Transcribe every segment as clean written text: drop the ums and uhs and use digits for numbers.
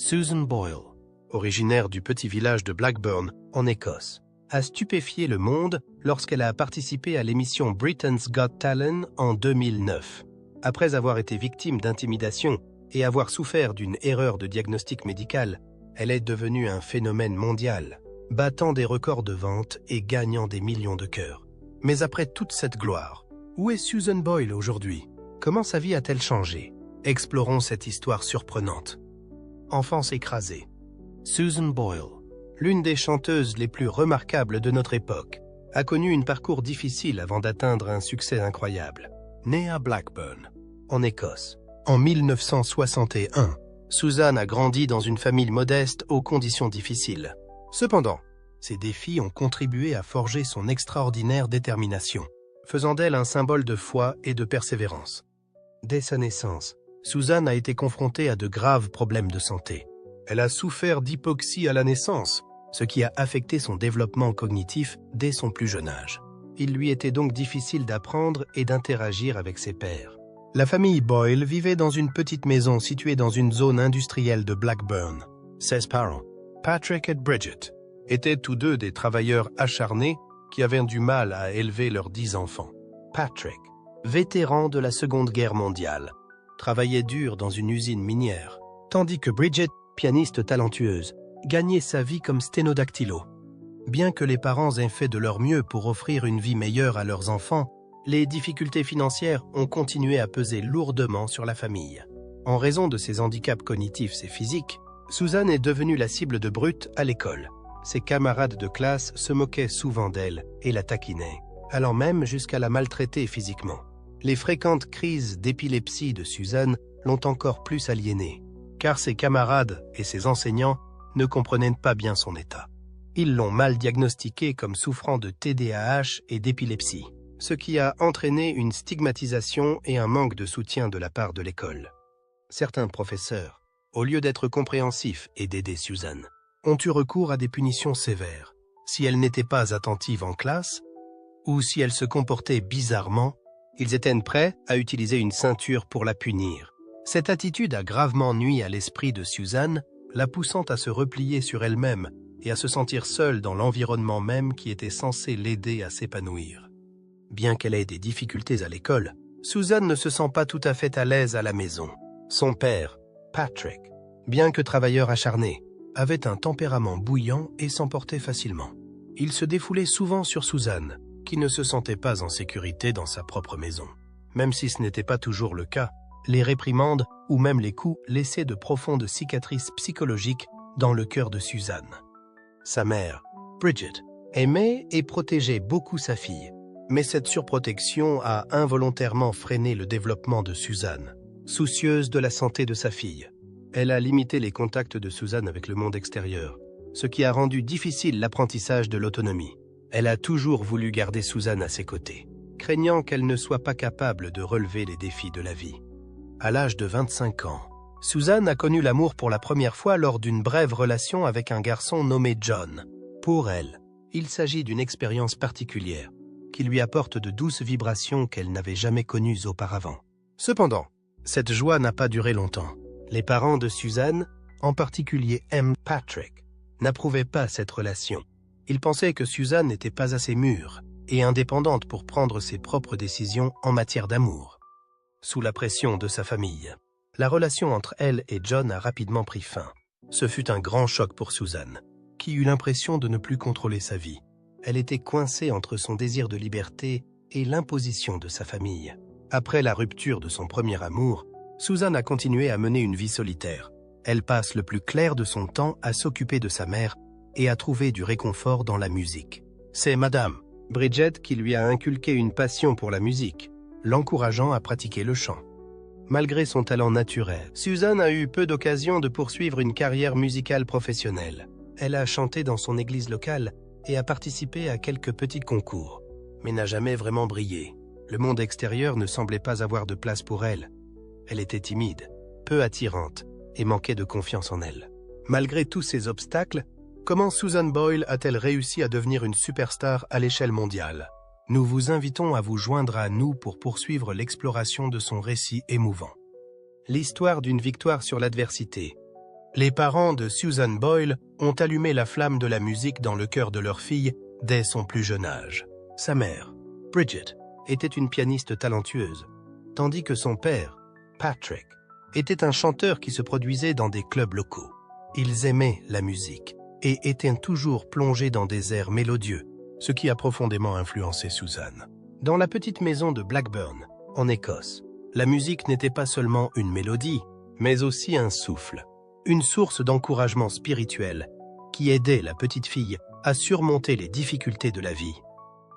Susan Boyle, originaire du petit village de Blackburn, en Écosse, a stupéfié le monde lorsqu'elle a participé à l'émission Britain's Got Talent en 2009. Après avoir été victime d'intimidation et avoir souffert d'une erreur de diagnostic médical, elle est devenue un phénomène mondial, battant des records de vente et gagnant des millions de cœurs. Mais après toute cette gloire, où est Susan Boyle aujourd'hui? Comment sa vie a-t-elle changé? Explorons cette histoire surprenante. Enfance écrasée. Susan Boyle, l'une des chanteuses les plus remarquables de notre époque, a connu un parcours difficile avant d'atteindre un succès incroyable. Née à Blackburn, en Écosse, en 1961, Susan a grandi dans une famille modeste aux conditions difficiles. Cependant, ces défis ont contribué à forger son extraordinaire détermination, faisant d'elle un symbole de foi et de persévérance. Dès sa naissance, Susan a été confrontée à de graves problèmes de santé. Elle a souffert d'hypoxie à la naissance, ce qui a affecté son développement cognitif dès son plus jeune âge. Il lui était donc difficile d'apprendre et d'interagir avec ses pairs. La famille Boyle vivait dans une petite maison située dans une zone industrielle de Blackburn. Ses parents, Patrick et Bridget, étaient tous deux des travailleurs acharnés qui avaient du mal à élever leurs 10 enfants. Patrick, vétéran de la Seconde Guerre mondiale, travaillait dur dans une usine minière, tandis que Bridget, pianiste talentueuse, gagnait sa vie comme sténodactylo. Bien que les parents aient fait de leur mieux pour offrir une vie meilleure à leurs enfants, les difficultés financières ont continué à peser lourdement sur la famille. En raison de ses handicaps cognitifs et physiques, Susan est devenue la cible de Brut à l'école. Ses camarades de classe se moquaient souvent d'elle et la taquinaient, allant même jusqu'à la maltraiter physiquement. Les fréquentes crises d'épilepsie de Susan l'ont encore plus aliénée, car ses camarades et ses enseignants ne comprenaient pas bien son état. Ils l'ont mal diagnostiquée comme souffrant de TDAH et d'épilepsie, ce qui a entraîné une stigmatisation et un manque de soutien de la part de l'école. Certains professeurs, au lieu d'être compréhensifs et d'aider Susan, ont eu recours à des punitions sévères. Si elle n'était pas attentive en classe, ou si elle se comportait bizarrement, ils étaient prêts à utiliser une ceinture pour la punir. Cette attitude a gravement nui à l'esprit de Susan, la poussant à se replier sur elle-même et à se sentir seule dans l'environnement même qui était censé l'aider à s'épanouir. Bien qu'elle ait des difficultés à l'école, Susan ne se sent pas tout à fait à l'aise à la maison. Son père, Patrick, bien que travailleur acharné, avait un tempérament bouillant et s'emportait facilement. Il se défoulait souvent sur Susan, qui ne se sentait pas en sécurité dans sa propre maison. Même si ce n'était pas toujours le cas, les réprimandes ou même les coups laissaient de profondes cicatrices psychologiques dans le cœur de Susan. Sa mère, Bridget, aimait et protégeait beaucoup sa fille, mais cette surprotection a involontairement freiné le développement de Susan. Soucieuse de la santé de sa fille, elle a limité les contacts de Susan avec le monde extérieur, ce qui a rendu difficile l'apprentissage de l'autonomie. Elle a toujours voulu garder Susan à ses côtés, craignant qu'elle ne soit pas capable de relever les défis de la vie. À l'âge de 25 ans, Susan a connu l'amour pour la première fois lors d'une brève relation avec un garçon nommé John. Pour elle, il s'agit d'une expérience particulière, qui lui apporte de douces vibrations qu'elle n'avait jamais connues auparavant. Cependant, cette joie n'a pas duré longtemps. Les parents de Susan, en particulier Patrick, n'approuvaient pas cette relation. Ils pensaient que Susan n'était pas assez mûre et indépendante pour prendre ses propres décisions en matière d'amour. Sous la pression de sa famille, la relation entre elle et John a rapidement pris fin. Ce fut un grand choc pour Susan, qui eut l'impression de ne plus contrôler sa vie. Elle était coincée entre son désir de liberté et l'imposition de sa famille. Après la rupture de son premier amour, Susan a continué à mener une vie solitaire. Elle passe le plus clair de son temps à s'occuper de sa mère et à trouver du réconfort dans la musique. C'est Madame Bridget qui lui a inculqué une passion pour la musique, l'encourageant à pratiquer le chant. Malgré son talent naturel, Susan a eu peu d'occasions de poursuivre une carrière musicale professionnelle. Elle a chanté dans son église locale et a participé à quelques petits concours, mais n'a jamais vraiment brillé. Le monde extérieur ne semblait pas avoir de place pour elle. Elle était timide, peu attirante et manquait de confiance en elle. Malgré tous ces obstacles, comment Susan Boyle a-t-elle réussi à devenir une superstar à l'échelle mondiale? Nous vous invitons à vous joindre à nous pour poursuivre l'exploration de son récit émouvant. L'histoire d'une victoire sur l'adversité. Les parents de Susan Boyle ont allumé la flamme de la musique dans le cœur de leur fille dès son plus jeune âge. Sa mère, Bridget, était une pianiste talentueuse, tandis que son père, Patrick, était un chanteur qui se produisait dans des clubs locaux. Ils aimaient la musique et étaient toujours plongés dans des airs mélodieux, ce qui a profondément influencé Susan. Dans la petite maison de Blackburn, en Écosse, la musique n'était pas seulement une mélodie, mais aussi un souffle, une source d'encouragement spirituel qui aidait la petite fille à surmonter les difficultés de la vie.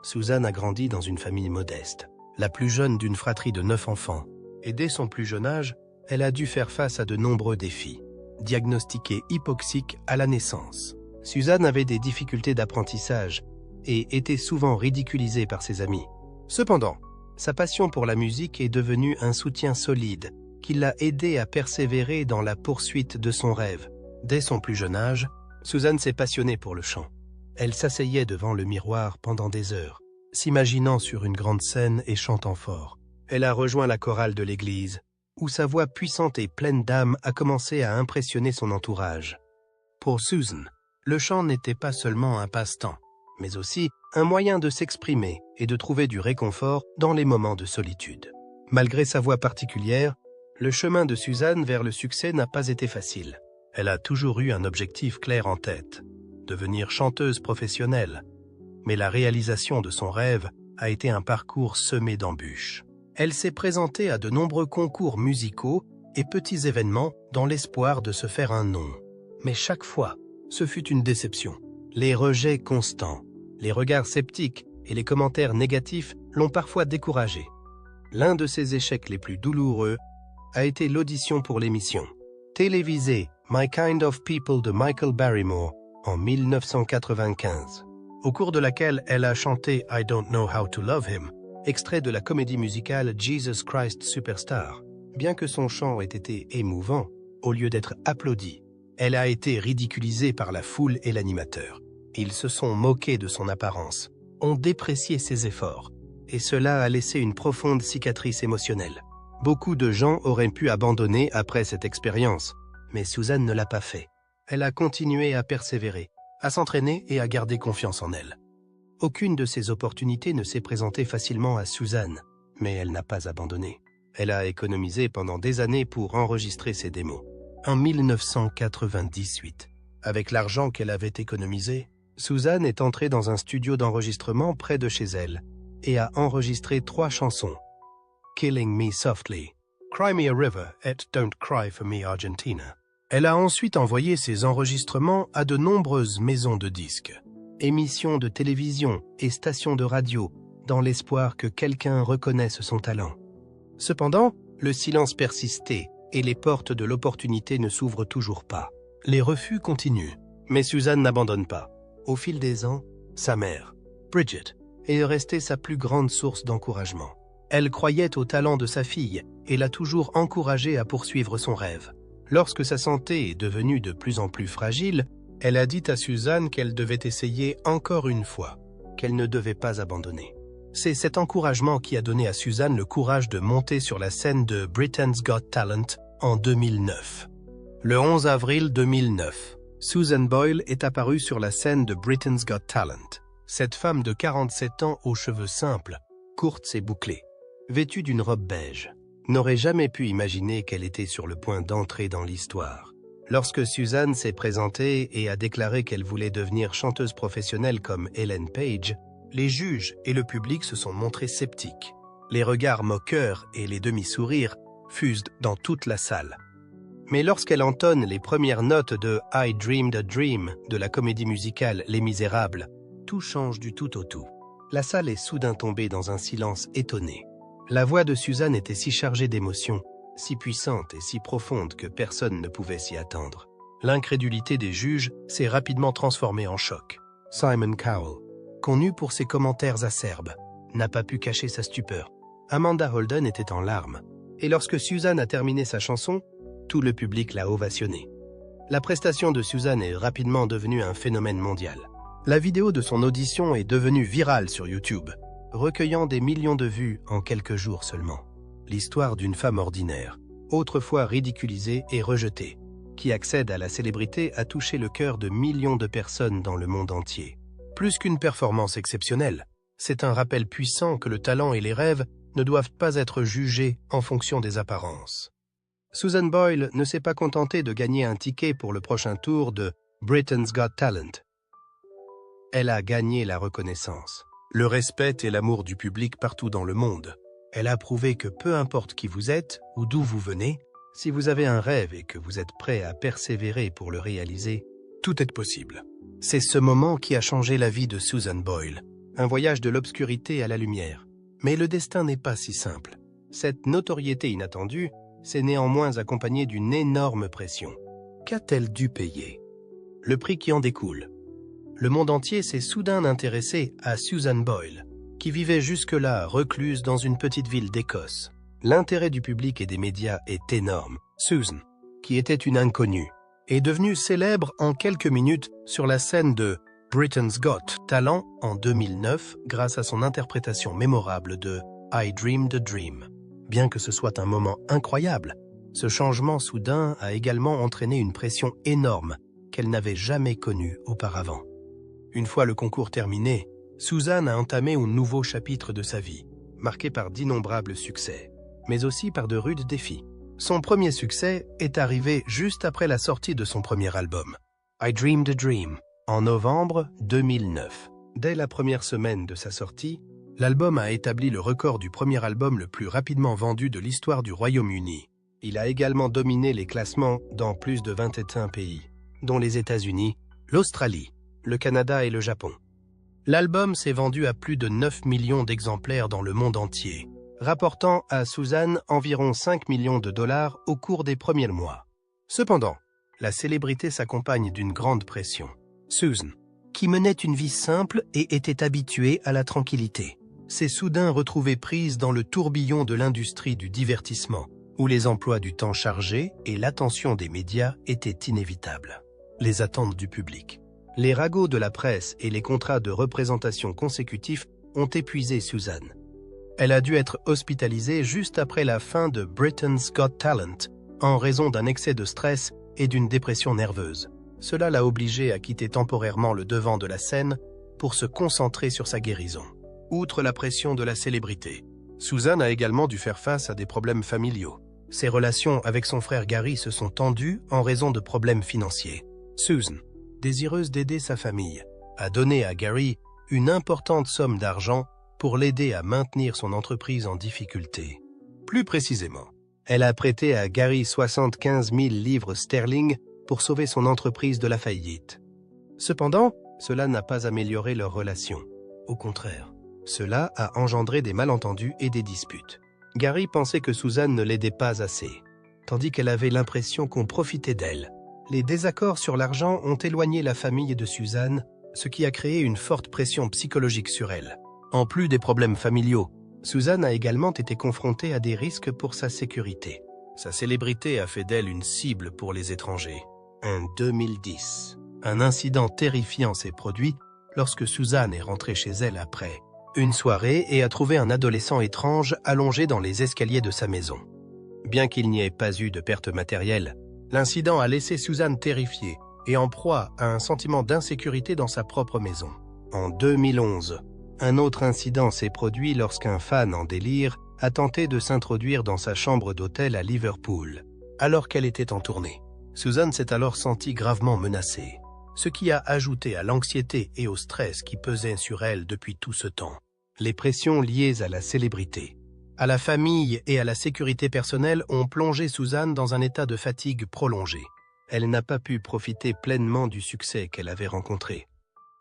Susan a grandi dans une famille modeste, la plus jeune d'une fratrie de 9 enfants, et dès son plus jeune âge, elle a dû faire face à de nombreux défis. Diagnostiquée hypoxique à la naissance, Susan avait des difficultés d'apprentissage et était souvent ridiculisée par ses amis. Cependant, sa passion pour la musique est devenue un soutien solide qui l'a aidée à persévérer dans la poursuite de son rêve. Dès son plus jeune âge, Susan s'est passionnée pour le chant. Elle s'asseyait devant le miroir pendant des heures, s'imaginant sur une grande scène et chantant fort. Elle a rejoint la chorale de l'église, où sa voix puissante et pleine d'âme a commencé à impressionner son entourage. Pour Susan, le chant n'était pas seulement un passe-temps, mais aussi un moyen de s'exprimer et de trouver du réconfort dans les moments de solitude. Malgré sa voix particulière, le chemin de Susan vers le succès n'a pas été facile. Elle a toujours eu un objectif clair en tête, devenir chanteuse professionnelle. Mais la réalisation de son rêve a été un parcours semé d'embûches. Elle s'est présentée à de nombreux concours musicaux et petits événements dans l'espoir de se faire un nom. Mais chaque fois, ce fut une déception. Les rejets constants, les regards sceptiques et les commentaires négatifs l'ont parfois découragée. L'un de ses échecs les plus douloureux a été l'audition pour l'émission télévisée My Kind of People de Michael Barrymore en 1995, au cours de laquelle elle a chanté I Don't Know How to Love Him, extrait de la comédie musicale Jesus Christ Superstar. Bien que son chant ait été émouvant, au lieu d'être applaudi, elle a été ridiculisée par la foule et l'animateur. Ils se sont moqués de son apparence, ont déprécié ses efforts, et cela a laissé une profonde cicatrice émotionnelle. Beaucoup de gens auraient pu abandonner après cette expérience, mais Susan ne l'a pas fait. Elle a continué à persévérer, à s'entraîner et à garder confiance en elle. Aucune de ces opportunités ne s'est présentée facilement à Susan, mais elle n'a pas abandonné. Elle a économisé pendant des années pour enregistrer ses démos. En 1998, avec l'argent qu'elle avait économisé, Susan est entrée dans un studio d'enregistrement près de chez elle et a enregistré 3 chansons. Killing Me Softly, Cry Me a River et Don't Cry for Me Argentina. Elle a ensuite envoyé ses enregistrements à de nombreuses maisons de disques, émissions de télévision et stations de radio, dans l'espoir que quelqu'un reconnaisse son talent. Cependant, le silence persistait et les portes de l'opportunité ne s'ouvrent toujours pas. Les refus continuent, mais Susan n'abandonne pas. Au fil des ans, sa mère, Bridget, est restée sa plus grande source d'encouragement. Elle croyait au talent de sa fille et l'a toujours encouragée à poursuivre son rêve. Lorsque sa santé est devenue de plus en plus fragile, elle a dit à Susan qu'elle devait essayer encore une fois, qu'elle ne devait pas abandonner. C'est cet encouragement qui a donné à Susan le courage de monter sur la scène de Britain's Got Talent en 2009. Le 11 avril 2009, Susan Boyle est apparue sur la scène de Britain's Got Talent. Cette femme de 47 ans aux cheveux simples, courtes et bouclés, vêtue d'une robe beige, n'aurait jamais pu imaginer qu'elle était sur le point d'entrer dans l'histoire. Lorsque Susan s'est présentée et a déclaré qu'elle voulait devenir chanteuse professionnelle comme Ellen Page, les juges et le public se sont montrés sceptiques. Les regards moqueurs et les demi-sourires fusent dans toute la salle. Mais lorsqu'elle entonne les premières notes de I Dreamed a Dream de la comédie musicale Les Misérables, tout change du tout au tout. La salle est soudain tombée dans un silence étonné. La voix de Susan était si chargée d'émotions, si puissante et si profonde que personne ne pouvait s'y attendre. L'incrédulité des juges s'est rapidement transformée en choc. Simon Cowell, connu pour ses commentaires acerbes, n'a pas pu cacher sa stupeur. Amanda Holden était en larmes, et lorsque Susan a terminé sa chanson, tout le public l'a ovationnée. La prestation de Susan est rapidement devenue un phénomène mondial. La vidéo de son audition est devenue virale sur YouTube, recueillant des millions de vues en quelques jours seulement. L'histoire d'une femme ordinaire, autrefois ridiculisée et rejetée, qui accède à la célébrité a touché le cœur de millions de personnes dans le monde entier. Plus qu'une performance exceptionnelle, c'est un rappel puissant que le talent et les rêves ne doivent pas être jugés en fonction des apparences. Susan Boyle ne s'est pas contentée de gagner un ticket pour le prochain tour de Britain's Got Talent. Elle a gagné la reconnaissance, le respect et l'amour du public partout dans le monde. Elle a prouvé que peu importe qui vous êtes ou d'où vous venez, si vous avez un rêve et que vous êtes prêt à persévérer pour le réaliser, tout est possible. C'est ce moment qui a changé la vie de Susan Boyle, un voyage de l'obscurité à la lumière. Mais le destin n'est pas si simple. Cette notoriété inattendue s'est néanmoins accompagnée d'une énorme pression. Qu'a-t-elle dû payer? Le prix qui en découle. Le monde entier s'est soudain intéressé à Susan Boyle, qui vivait jusque-là recluse dans une petite ville d'Écosse. L'intérêt du public et des médias est énorme. Susan, qui était une inconnue, est devenue célèbre en quelques minutes sur la scène de Britain's Got Talent en 2009 grâce à son interprétation mémorable de I Dreamed a Dream. Bien que ce soit un moment incroyable, ce changement soudain a également entraîné une pression énorme qu'elle n'avait jamais connue auparavant. Une fois le concours terminé, Susan a entamé un nouveau chapitre de sa vie, marqué par d'innombrables succès, mais aussi par de rudes défis. Son premier succès est arrivé juste après la sortie de son premier album, I Dreamed a Dream, en novembre 2009. Dès la première semaine de sa sortie, l'album a établi le record du premier album le plus rapidement vendu de l'histoire du Royaume-Uni. Il a également dominé les classements dans plus de 21 pays, dont les États-Unis, l'Australie, le Canada et le Japon. L'album s'est vendu à plus de 9 millions d'exemplaires dans le monde entier, rapportant à Susan environ 5 millions de dollars au cours des premiers mois. Cependant, la célébrité s'accompagne d'une grande pression. Susan, qui menait une vie simple et était habituée à la tranquillité, s'est soudain retrouvée prise dans le tourbillon de l'industrie du divertissement, où les emplois du temps chargés et l'attention des médias étaient inévitables. Les attentes du public, les ragots de la presse et les contrats de représentation consécutifs ont épuisé Susan. Elle a dû être hospitalisée juste après la fin de Britain's Got Talent en raison d'un excès de stress et d'une dépression nerveuse. Cela l'a obligée à quitter temporairement le devant de la scène pour se concentrer sur sa guérison. Outre la pression de la célébrité, Susan a également dû faire face à des problèmes familiaux. Ses relations avec son frère Gary se sont tendues en raison de problèmes financiers. Susan, désireuse d'aider sa famille, a donné à Gary une importante somme d'argent pour l'aider à maintenir son entreprise en difficulté. Plus précisément, elle a prêté à Gary 75 000 livres sterling pour sauver son entreprise de la faillite. Cependant, cela n'a pas amélioré leur relation. Au contraire, cela a engendré des malentendus et des disputes. Gary pensait que Susan ne l'aidait pas assez, tandis qu'elle avait l'impression qu'on profitait d'elle. Les désaccords sur l'argent ont éloigné la famille de Susan, ce qui a créé une forte pression psychologique sur elle. En plus des problèmes familiaux, Susan a également été confrontée à des risques pour sa sécurité. Sa célébrité a fait d'elle une cible pour les étrangers. En 2010, un incident terrifiant s'est produit lorsque Susan est rentrée chez elle après une soirée et a trouvé un adolescent étrange allongé dans les escaliers de sa maison. Bien qu'il n'y ait pas eu de perte matérielle, l'incident a laissé Susan terrifiée et en proie à un sentiment d'insécurité dans sa propre maison. En 2011, un autre incident s'est produit lorsqu'un fan en délire a tenté de s'introduire dans sa chambre d'hôtel à Liverpool, alors qu'elle était en tournée. Susan s'est alors sentie gravement menacée, ce qui a ajouté à l'anxiété et au stress qui pesaient sur elle depuis tout ce temps. Les pressions liées à la célébrité, à la famille et à la sécurité personnelle ont plongé Susan dans un état de fatigue prolongé. Elle n'a pas pu profiter pleinement du succès qu'elle avait rencontré.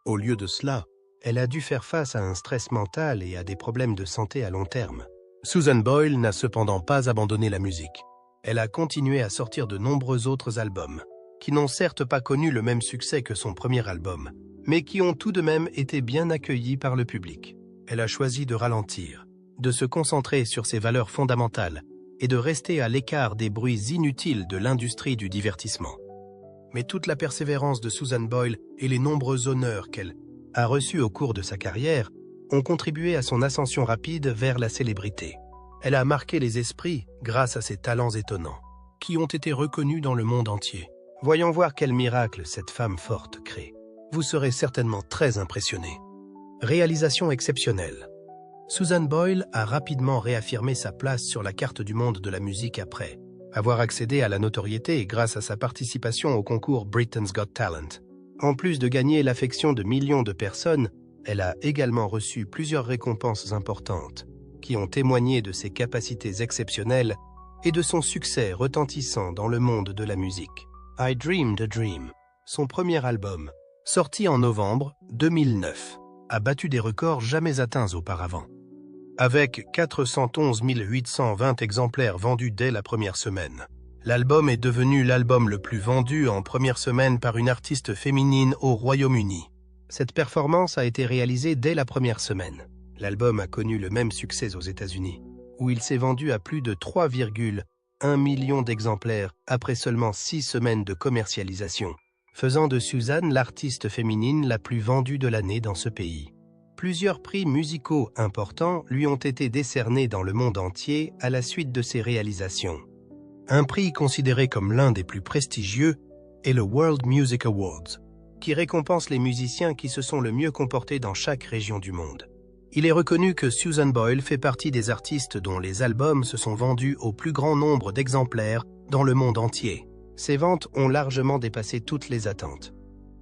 Au lieu de cela, elle a dû faire face à un stress mental et à des problèmes de santé à long terme. Susan Boyle n'a cependant pas abandonné la musique. Elle a continué à sortir de nombreux autres albums, qui n'ont certes pas connu le même succès que son premier album, mais qui ont tout de même été bien accueillis par le public. Elle a choisi de ralentir, de se concentrer sur ses valeurs fondamentales et de rester à l'écart des bruits inutiles de l'industrie du divertissement. Mais toute la persévérance de Susan Boyle et les nombreux honneurs qu'elle a reçus au cours de sa carrière ont contribué à son ascension rapide vers la célébrité. Elle a marqué les esprits grâce à ses talents étonnants, qui ont été reconnus dans le monde entier. Voyons voir quel miracle cette femme forte crée. Vous serez certainement très impressionné. Réalisation exceptionnelle. Susan Boyle a rapidement réaffirmé sa place sur la carte du monde de la musique après avoir accédé à la notoriété grâce à sa participation au concours Britain's Got Talent. En plus de gagner l'affection de millions de personnes, elle a également reçu plusieurs récompenses importantes qui ont témoigné de ses capacités exceptionnelles et de son succès retentissant dans le monde de la musique. I Dreamed a Dream, son premier album, sorti en novembre 2009, a battu des records jamais atteints auparavant. Avec 411 820 exemplaires vendus dès la première semaine, l'album est devenu l'album le plus vendu en première semaine par une artiste féminine au Royaume-Uni. Cette performance a été réalisée dès la première semaine. L'album a connu le même succès aux États-Unis, où il s'est vendu à plus de 3,1 millions d'exemplaires après seulement 6 semaines de commercialisation, faisant de Susan l'artiste féminine la plus vendue de l'année dans ce pays. Plusieurs prix musicaux importants lui ont été décernés dans le monde entier à la suite de ses réalisations. Un prix considéré comme l'un des plus prestigieux est le World Music Awards, qui récompense les musiciens qui se sont le mieux comportés dans chaque région du monde. Il est reconnu que Susan Boyle fait partie des artistes dont les albums se sont vendus au plus grand nombre d'exemplaires dans le monde entier. Ses ventes ont largement dépassé toutes les attentes.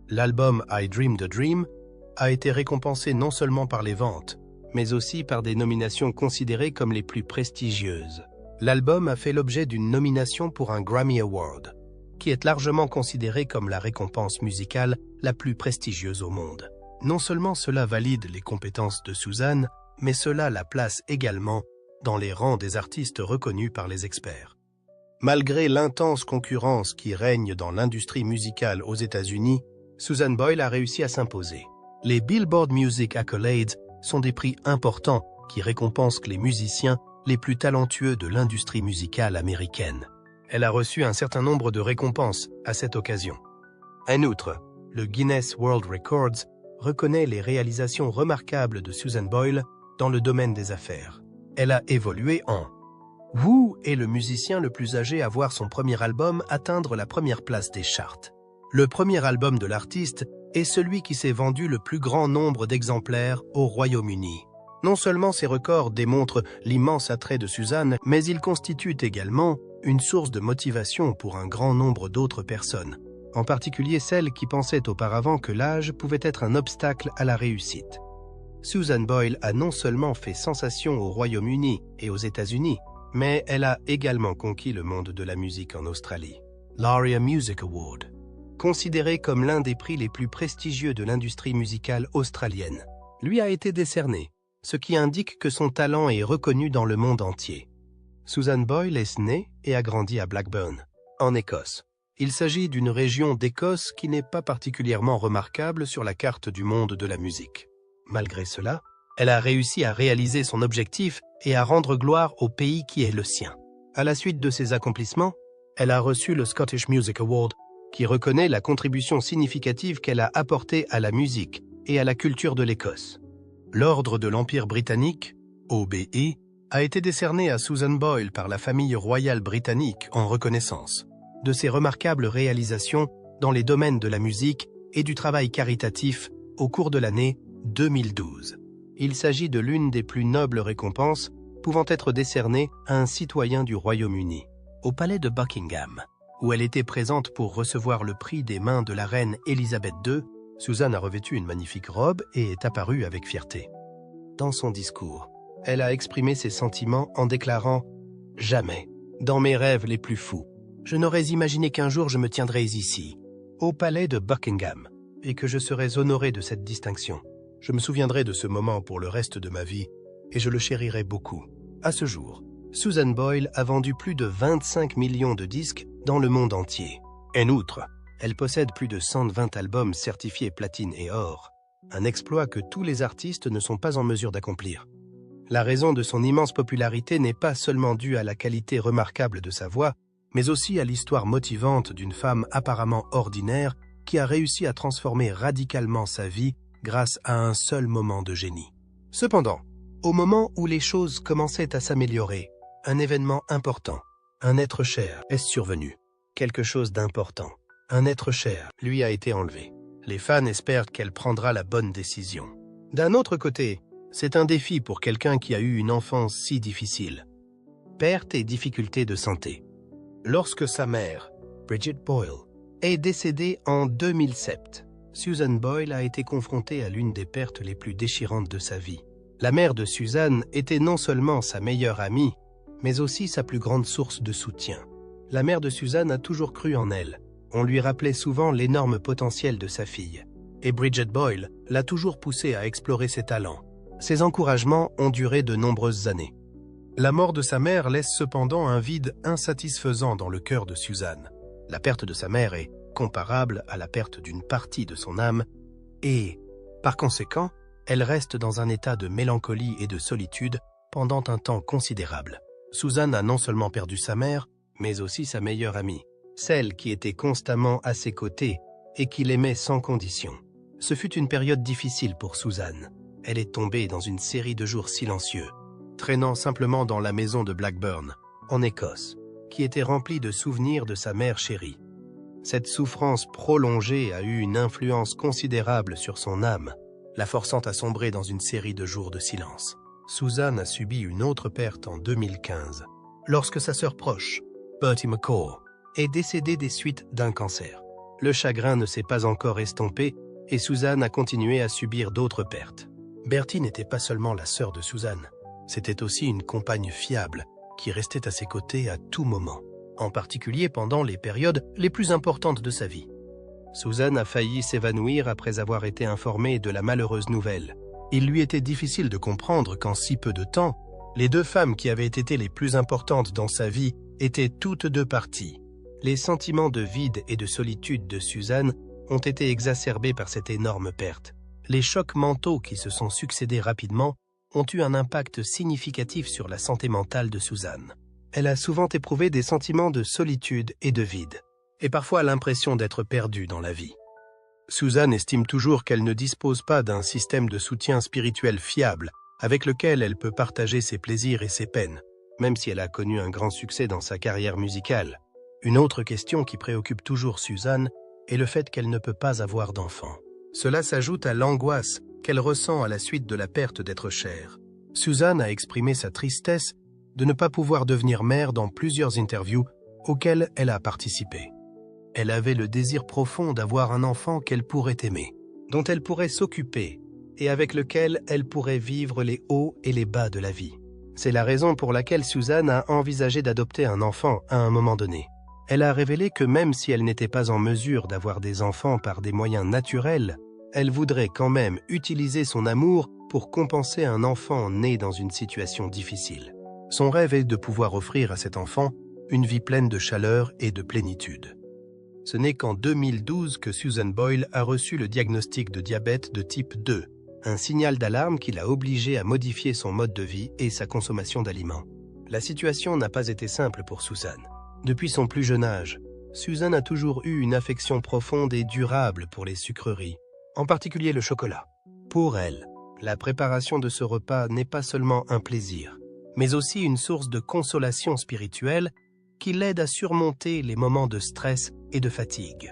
L'album I Dreamed a Dream a été récompensé non seulement par les ventes, mais aussi par des nominations considérées comme les plus prestigieuses. L'album a fait l'objet d'une nomination pour un Grammy Award, qui est largement considéré comme la récompense musicale la plus prestigieuse au monde. Non seulement cela valide les compétences de Susan, mais cela la place également dans les rangs des artistes reconnus par les experts. Malgré l'intense concurrence qui règne dans l'industrie musicale aux États-Unis, Susan Boyle a réussi à s'imposer. Les Billboard Music Accolades sont des prix importants qui récompensent les musiciens les plus talentueux de l'industrie musicale américaine. Elle a reçu un certain nombre de récompenses à cette occasion. En outre, le Guinness World Records reconnaît les réalisations remarquables de Susan Boyle dans le domaine des affaires. Elle a évolué en Wu est le musicien le plus âgé à voir son premier album atteindre la première place des charts. Le premier album de l'artiste est celui qui s'est vendu le plus grand nombre d'exemplaires au Royaume-Uni. Non seulement ces records démontrent l'immense attrait de Susan, mais ils constituent également une source de motivation pour un grand nombre d'autres personnes, en particulier celles qui pensaient auparavant que l'âge pouvait être un obstacle à la réussite. Susan Boyle a non seulement fait sensation au Royaume-Uni et aux États-Unis, mais elle a également conquis le monde de la musique en Australie. L'ARIA Music Award, considéré comme l'un des prix les plus prestigieux de l'industrie musicale australienne, lui a été décerné, ce qui indique que son talent est reconnu dans le monde entier. Susan Boyle est née et a grandi à Blackburn, en Écosse. Il s'agit d'une région d'Écosse qui n'est pas particulièrement remarquable sur la carte du monde de la musique. Malgré cela, elle a réussi à réaliser son objectif et à rendre gloire au pays qui est le sien. À la suite de ses accomplissements, elle a reçu le Scottish Music Award, qui reconnaît la contribution significative qu'elle a apportée à la musique et à la culture de l'Écosse. L'Ordre de l'Empire britannique, OBE, a été décerné à Susan Boyle par la famille royale britannique en reconnaissance de ses remarquables réalisations dans les domaines de la musique et du travail caritatif au cours de l'année 2012. Il s'agit de l'une des plus nobles récompenses pouvant être décernée à un citoyen du Royaume-Uni. Au palais de Buckingham, où elle était présente pour recevoir le prix des mains de la reine Élisabeth II, Susan a revêtu une magnifique robe et est apparue avec fierté. Dans son discours, elle a exprimé ses sentiments en déclarant « Jamais, dans mes rêves les plus fous, je n'aurais imaginé qu'un jour je me tiendrais ici, au palais de Buckingham, et que je serais honorée de cette distinction. Je me souviendrai de ce moment pour le reste de ma vie, et je le chérirai beaucoup. » À ce jour, Susan Boyle a vendu plus de 25 millions de disques dans le monde entier. En outre, elle possède plus de 120 albums certifiés platine et or, un exploit que tous les artistes ne sont pas en mesure d'accomplir. La raison de son immense popularité n'est pas seulement due à la qualité remarquable de sa voix, mais aussi à l'histoire motivante d'une femme apparemment ordinaire qui a réussi à transformer radicalement sa vie grâce à un seul moment de génie. Cependant, au moment où les choses commençaient à s'améliorer, un événement important, un être cher, est survenu. Quelque chose d'important, Un être cher lui a été enlevé. Les fans espèrent qu'elle prendra la bonne décision. D'un autre côté, c'est un défi pour quelqu'un qui a eu une enfance si difficile. Perte et difficultés de santé. Lorsque sa mère, Bridget Boyle, est décédée en 2007, Susan Boyle a été confrontée à l'une des pertes les plus déchirantes de sa vie. La mère de Susan était non seulement sa meilleure amie, mais aussi sa plus grande source de soutien. La mère de Susan a toujours cru en elle. On lui rappelait souvent l'énorme potentiel de sa fille. Et Bridget Boyle l'a toujours poussée à explorer ses talents. Ces encouragements ont duré de nombreuses années. La mort de sa mère laisse cependant un vide insatisfaisant dans le cœur de Susan. La perte de sa mère est comparable à la perte d'une partie de son âme et, par conséquent, elle reste dans un état de mélancolie et de solitude pendant un temps considérable. Susan a non seulement perdu sa mère, mais aussi sa meilleure amie, celle qui était constamment à ses côtés et qui l'aimait sans condition. Ce fut une période difficile pour Susan. Elle est tombée dans une série de jours silencieux, traînant simplement dans la maison de Blackburn, en Écosse, qui était remplie de souvenirs de sa mère chérie. Cette souffrance prolongée a eu une influence considérable sur son âme, la forçant à sombrer dans une série de jours de silence. Susan a subi une autre perte en 2015, lorsque sa sœur proche, Bertie McCaw, est décédée des suites d'un cancer. Le chagrin ne s'est pas encore estompé et Susan a continué à subir d'autres pertes. Bertie n'était pas seulement la sœur de Susan, c'était aussi une compagne fiable qui restait à ses côtés à tout moment, en particulier pendant les périodes les plus importantes de sa vie. Susan a failli s'évanouir après avoir été informée de la malheureuse nouvelle. Il lui était difficile de comprendre qu'en si peu de temps, les deux femmes qui avaient été les plus importantes dans sa vie étaient toutes deux parties. Les sentiments de vide et de solitude de Susan ont été exacerbés par cette énorme perte. Les chocs mentaux qui se sont succédés rapidement ont eu un impact significatif sur la santé mentale de Susan. Elle a souvent éprouvé des sentiments de solitude et de vide, et parfois l'impression d'être perdue dans la vie. Susan estime toujours qu'elle ne dispose pas d'un système de soutien spirituel fiable avec lequel elle peut partager ses plaisirs et ses peines, même si elle a connu un grand succès dans sa carrière musicale. Une autre question qui préoccupe toujours Susan est le fait qu'elle ne peut pas avoir d'enfant. Cela s'ajoute à l'angoisse qu'elle ressent à la suite de la perte d'être chère. Susan a exprimé sa tristesse de ne pas pouvoir devenir mère dans plusieurs interviews auxquelles elle a participé. Elle avait le désir profond d'avoir un enfant qu'elle pourrait aimer, dont elle pourrait s'occuper et avec lequel elle pourrait vivre les hauts et les bas de la vie. C'est la raison pour laquelle Susan a envisagé d'adopter un enfant à un moment donné. Elle a révélé que même si elle n'était pas en mesure d'avoir des enfants par des moyens naturels, elle voudrait quand même utiliser son amour pour compenser un enfant né dans une situation difficile. Son rêve est de pouvoir offrir à cet enfant une vie pleine de chaleur et de plénitude. Ce n'est qu'en 2012 que Susan Boyle a reçu le diagnostic de diabète de type 2, un signal d'alarme qui l'a obligée à modifier son mode de vie et sa consommation d'aliments. La situation n'a pas été simple pour Susan. Depuis son plus jeune âge, Susan a toujours eu une affection profonde et durable pour les sucreries, en particulier le chocolat. Pour elle, la préparation de ce repas n'est pas seulement un plaisir, mais aussi une source de consolation spirituelle qui l'aide à surmonter les moments de stress et de fatigue.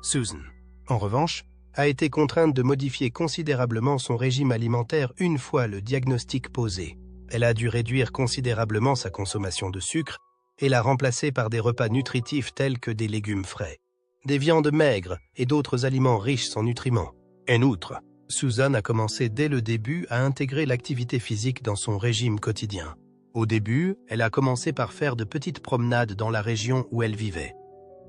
Susan, en revanche, a été contrainte de modifier considérablement son régime alimentaire une fois le diagnostic posé. Elle a dû réduire considérablement sa consommation de sucre et la remplacer par des repas nutritifs tels que des légumes frais, des viandes maigres et d'autres aliments riches en nutriments. En outre, Susan a commencé dès le début à intégrer l'activité physique dans son régime quotidien. Au début, elle a commencé par faire de petites promenades dans la région où elle vivait.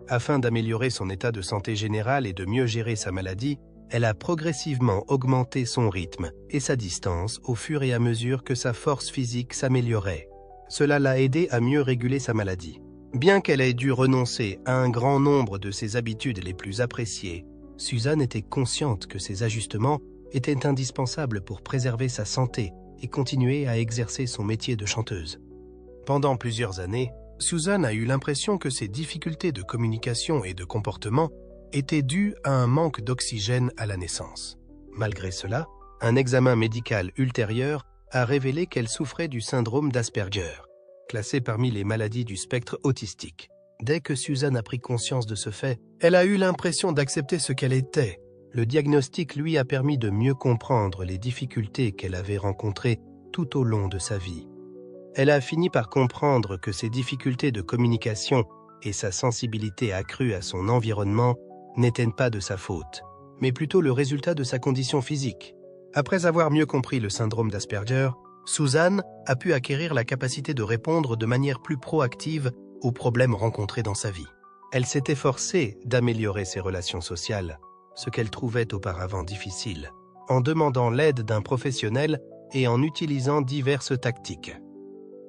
Afin d'améliorer son état de santé général et de mieux gérer sa maladie, elle a progressivement augmenté son rythme et sa distance au fur et à mesure que sa force physique s'améliorait. Cela l'a aidée à mieux réguler sa maladie. Bien qu'elle ait dû renoncer à un grand nombre de ses habitudes les plus appréciées, Susan était consciente que ces ajustements étaient indispensables pour préserver sa santé et continuer à exercer son métier de chanteuse. Pendant plusieurs années, Susan a eu l'impression que ses difficultés de communication et de comportement étaient dues à un manque d'oxygène à la naissance. Malgré cela, un examen médical ultérieur a révélé qu'elle souffrait du syndrome d'Asperger, classé parmi les maladies du spectre autistique. Dès que Susan a pris conscience de ce fait, elle a eu l'impression d'accepter ce qu'elle était. Le diagnostic lui a permis de mieux comprendre les difficultés qu'elle avait rencontrées tout au long de sa vie. Elle a fini par comprendre que ses difficultés de communication et sa sensibilité accrue à son environnement n'étaient pas de sa faute, mais plutôt le résultat de sa condition physique. Après avoir mieux compris le syndrome d'Asperger, Susan a pu acquérir la capacité de répondre de manière plus proactive aux problèmes rencontrés dans sa vie. Elle s'est efforcée d'améliorer ses relations sociales, ce qu'elle trouvait auparavant difficile, en demandant l'aide d'un professionnel et en utilisant diverses tactiques.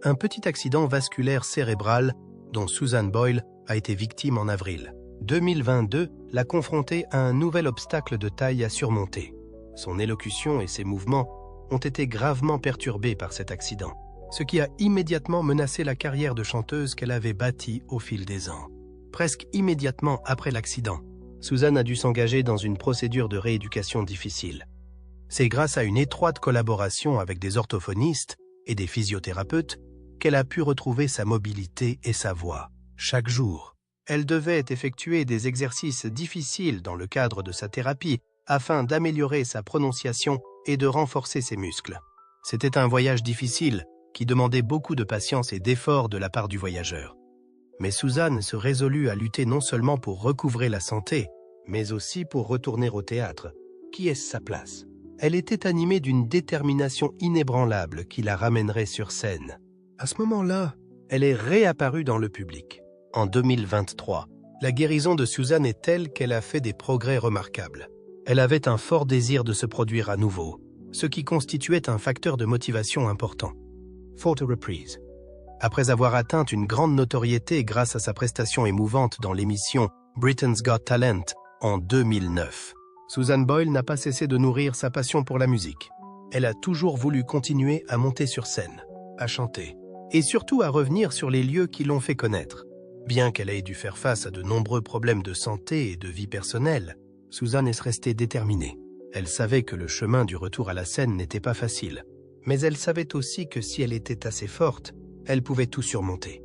Un petit accident vasculaire cérébral dont Susan Boyle a été victime en avril 2022 l'a confrontée à un nouvel obstacle de taille à surmonter. Son élocution et ses mouvements ont été gravement perturbés par cet accident, ce qui a immédiatement menacé la carrière de chanteuse qu'elle avait bâtie au fil des ans. Presque immédiatement après l'accident, Susan a dû s'engager dans une procédure de rééducation difficile. C'est grâce à une étroite collaboration avec des orthophonistes et des physiothérapeutes qu'elle a pu retrouver sa mobilité et sa voix. Chaque jour, elle devait effectuer des exercices difficiles dans le cadre de sa thérapie afin d'améliorer sa prononciation et de renforcer ses muscles. C'était un voyage difficile qui demandait beaucoup de patience et d'efforts de la part du voyageur. Mais Susan se résolut à lutter non seulement pour recouvrer la santé, mais aussi pour retourner au théâtre. Qui est sa place? Elle était animée d'une détermination inébranlable qui la ramènerait sur scène. À ce moment-là, elle est réapparue dans le public. En 2023, la guérison de Susan est telle qu'elle a fait des progrès remarquables. Elle avait un fort désir de se produire à nouveau, ce qui constituait un facteur de motivation important. Photo reprise. Après avoir atteint une grande notoriété grâce à sa prestation émouvante dans l'émission Britain's Got Talent en 2009, Susan Boyle n'a pas cessé de nourrir sa passion pour la musique. Elle a toujours voulu continuer à monter sur scène, à chanter, et surtout à revenir sur les lieux qui l'ont fait connaître. Bien qu'elle ait dû faire face à de nombreux problèmes de santé et de vie personnelle, Susan est restée déterminée. Elle savait que le chemin du retour à la scène n'était pas facile, mais elle savait aussi que si elle était assez forte, elle pouvait tout surmonter.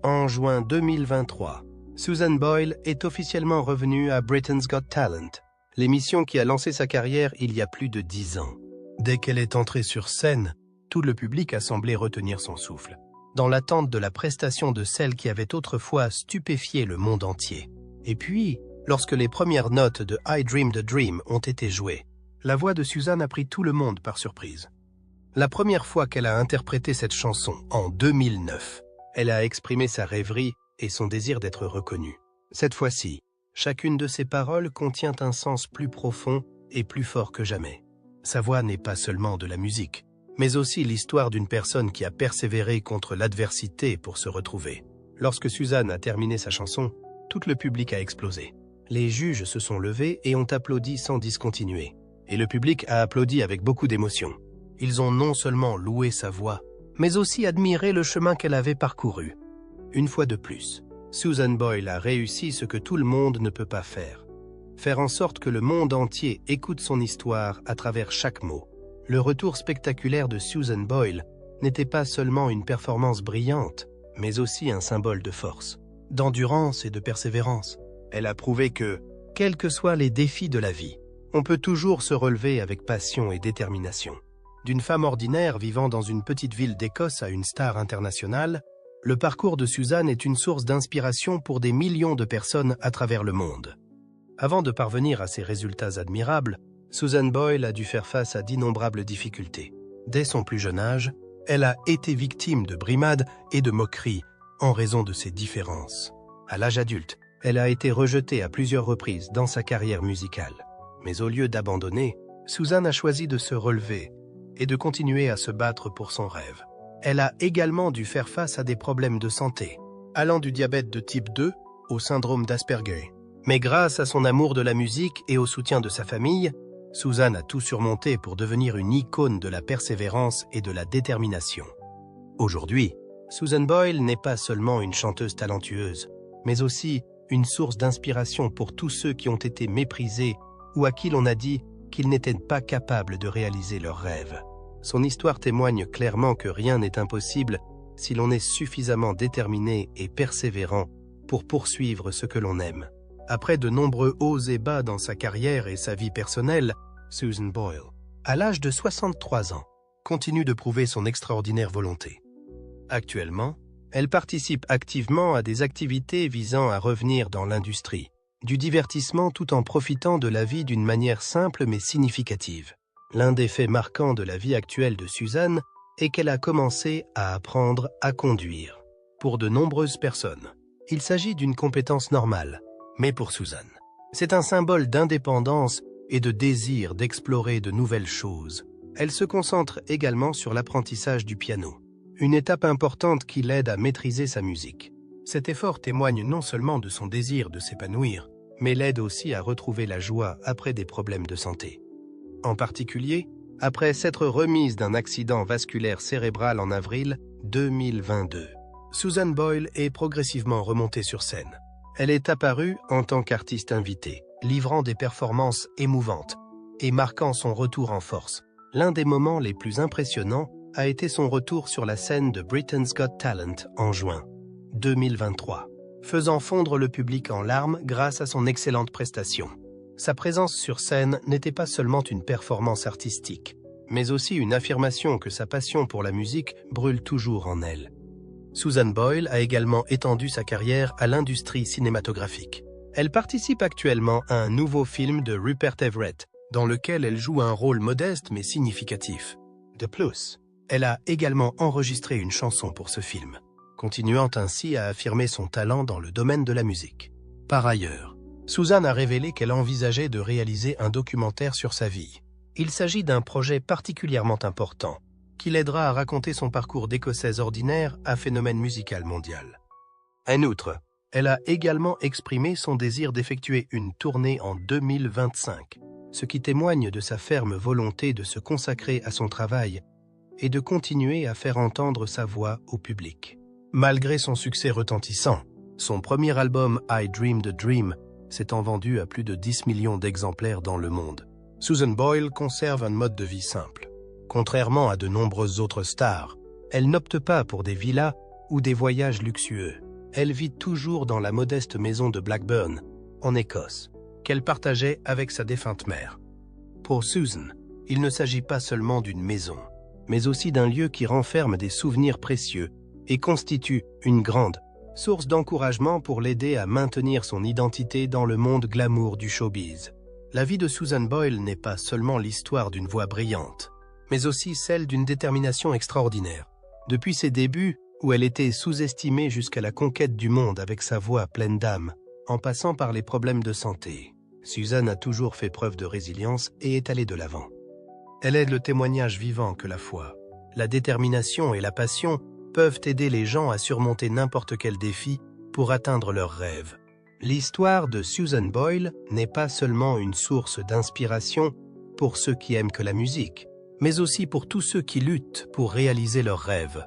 En juin 2023, Susan Boyle est officiellement revenue à Britain's Got Talent, l'émission qui a lancé sa carrière il y a plus de 10 ans. Dès qu'elle est entrée sur scène, tout le public a semblé retenir son souffle, dans l'attente de la prestation de celle qui avait autrefois stupéfié le monde entier. Et puis, lorsque les premières notes de I Dreamed a Dream ont été jouées, la voix de Susan a pris tout le monde par surprise. La première fois qu'elle a interprété cette chanson, en 2009, elle a exprimé sa rêverie et son désir d'être reconnue. Cette fois-ci, chacune de ses paroles contient un sens plus profond et plus fort que jamais. Sa voix n'est pas seulement de la musique, mais aussi l'histoire d'une personne qui a persévéré contre l'adversité pour se retrouver. Lorsque Susan a terminé sa chanson, tout le public a explosé. Les juges se sont levés et ont applaudi sans discontinuer. Et le public a applaudi avec beaucoup d'émotion. Ils ont non seulement loué sa voix, mais aussi admiré le chemin qu'elle avait parcouru. Une fois de plus, Susan Boyle a réussi ce que tout le monde ne peut pas faire. Faire en sorte que le monde entier écoute son histoire à travers chaque mot. Le retour spectaculaire de Susan Boyle n'était pas seulement une performance brillante, mais aussi un symbole de force, d'endurance et de persévérance. Elle a prouvé que, quels que soient les défis de la vie, on peut toujours se relever avec passion et détermination. D'une femme ordinaire vivant dans une petite ville d'Écosse à une star internationale, le parcours de Susan est une source d'inspiration pour des millions de personnes à travers le monde. Avant de parvenir à ces résultats admirables, Susan Boyle a dû faire face à d'innombrables difficultés. Dès son plus jeune âge, elle a été victime de brimades et de moqueries en raison de ses différences. À l'âge adulte, elle a été rejetée à plusieurs reprises dans sa carrière musicale. Mais au lieu d'abandonner, Susan a choisi de se relever et de continuer à se battre pour son rêve. Elle a également dû faire face à des problèmes de santé, allant du diabète de type 2 au syndrome d'Asperger. Mais grâce à son amour de la musique et au soutien de sa famille, Susan a tout surmonté pour devenir une icône de la persévérance et de la détermination. Aujourd'hui, Susan Boyle n'est pas seulement une chanteuse talentueuse, mais aussi une source d'inspiration pour tous ceux qui ont été méprisés ou à qui l'on a dit qu'ils n'étaient pas capables de réaliser leurs rêves. Son histoire témoigne clairement que rien n'est impossible si l'on est suffisamment déterminé et persévérant pour poursuivre ce que l'on aime. Après de nombreux hauts et bas dans sa carrière et sa vie personnelle, Susan Boyle, à l'âge de 63 ans, continue de prouver son extraordinaire volonté. Actuellement, elle participe activement à des activités visant à revenir dans l'industrie du divertissement tout en profitant de la vie d'une manière simple mais significative. L'un des faits marquants de la vie actuelle de Susan est qu'elle a commencé à apprendre à conduire. Pour de nombreuses personnes, il s'agit d'une compétence normale, mais pour Susan, c'est un symbole d'indépendance et de désir d'explorer de nouvelles choses. Elle se concentre également sur l'apprentissage du piano, une étape importante qui l'aide à maîtriser sa musique. Cet effort témoigne non seulement de son désir de s'épanouir, mais l'aide aussi à retrouver la joie après des problèmes de santé. En particulier, après s'être remise d'un accident vasculaire cérébral en avril 2022. Susan Boyle est progressivement remontée sur scène. Elle est apparue en tant qu'artiste invitée, livrant des performances émouvantes et marquant son retour en force. L'un des moments les plus impressionnants a été son retour sur la scène de Britain's Got Talent en juin 2023, faisant fondre le public en larmes grâce à son excellente prestation. Sa présence sur scène n'était pas seulement une performance artistique, mais aussi une affirmation que sa passion pour la musique brûle toujours en elle. Susan Boyle a également étendu sa carrière à l'industrie cinématographique. Elle participe actuellement à un nouveau film de Rupert Everett, dans lequel elle joue un rôle modeste mais significatif. De plus, elle a également enregistré une chanson pour ce film, continuant ainsi à affirmer son talent dans le domaine de la musique. Par ailleurs, Susan a révélé qu'elle envisageait de réaliser un documentaire sur sa vie. Il s'agit d'un projet particulièrement important, qui l'aidera à raconter son parcours d'Écossaise ordinaire à phénomène musical mondial. En outre, elle a également exprimé son désir d'effectuer une tournée en 2025, ce qui témoigne de sa ferme volonté de se consacrer à son travail et de continuer à faire entendre sa voix au public. Malgré son succès retentissant, son premier album I Dreamed a Dream s'étant vendu à plus de 10 millions d'exemplaires dans le monde. Susan Boyle conserve un mode de vie simple. Contrairement à de nombreuses autres stars, elle n'opte pas pour des villas ou des voyages luxueux. Elle vit toujours dans la modeste maison de Blackburn, en Écosse, qu'elle partageait avec sa défunte mère. Pour Susan, il ne s'agit pas seulement d'une maison, mais aussi d'un lieu qui renferme des souvenirs précieux et constitue une grande source d'encouragement pour l'aider à maintenir son identité dans le monde glamour du showbiz. La vie de Susan Boyle n'est pas seulement l'histoire d'une voix brillante, mais aussi celle d'une détermination extraordinaire. Depuis ses débuts, où elle était sous-estimée jusqu'à la conquête du monde avec sa voix pleine d'âme, en passant par les problèmes de santé, Susan a toujours fait preuve de résilience et est allée de l'avant. Elle est le témoignage vivant que la foi, la détermination et la passion peuvent aider les gens à surmonter n'importe quel défi pour atteindre leurs rêves. L'histoire de Susan Boyle n'est pas seulement une source d'inspiration pour ceux qui aiment que la musique, mais aussi pour tous ceux qui luttent pour réaliser leurs rêves.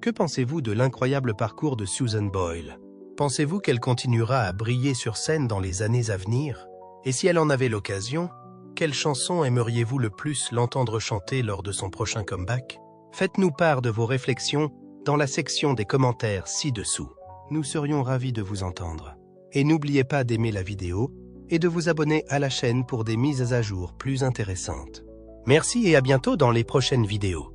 Que pensez-vous de l'incroyable parcours de Susan Boyle? Pensez-vous qu'elle continuera à briller sur scène dans les années à venir? Et si elle en avait l'occasion, quelle chanson aimeriez-vous le plus l'entendre chanter lors de son prochain comeback? Faites-nous part de vos réflexions dans la section des commentaires ci-dessous. Nous serions ravis de vous entendre. Et n'oubliez pas d'aimer la vidéo et de vous abonner à la chaîne pour des mises à jour plus intéressantes. Merci et à bientôt dans les prochaines vidéos.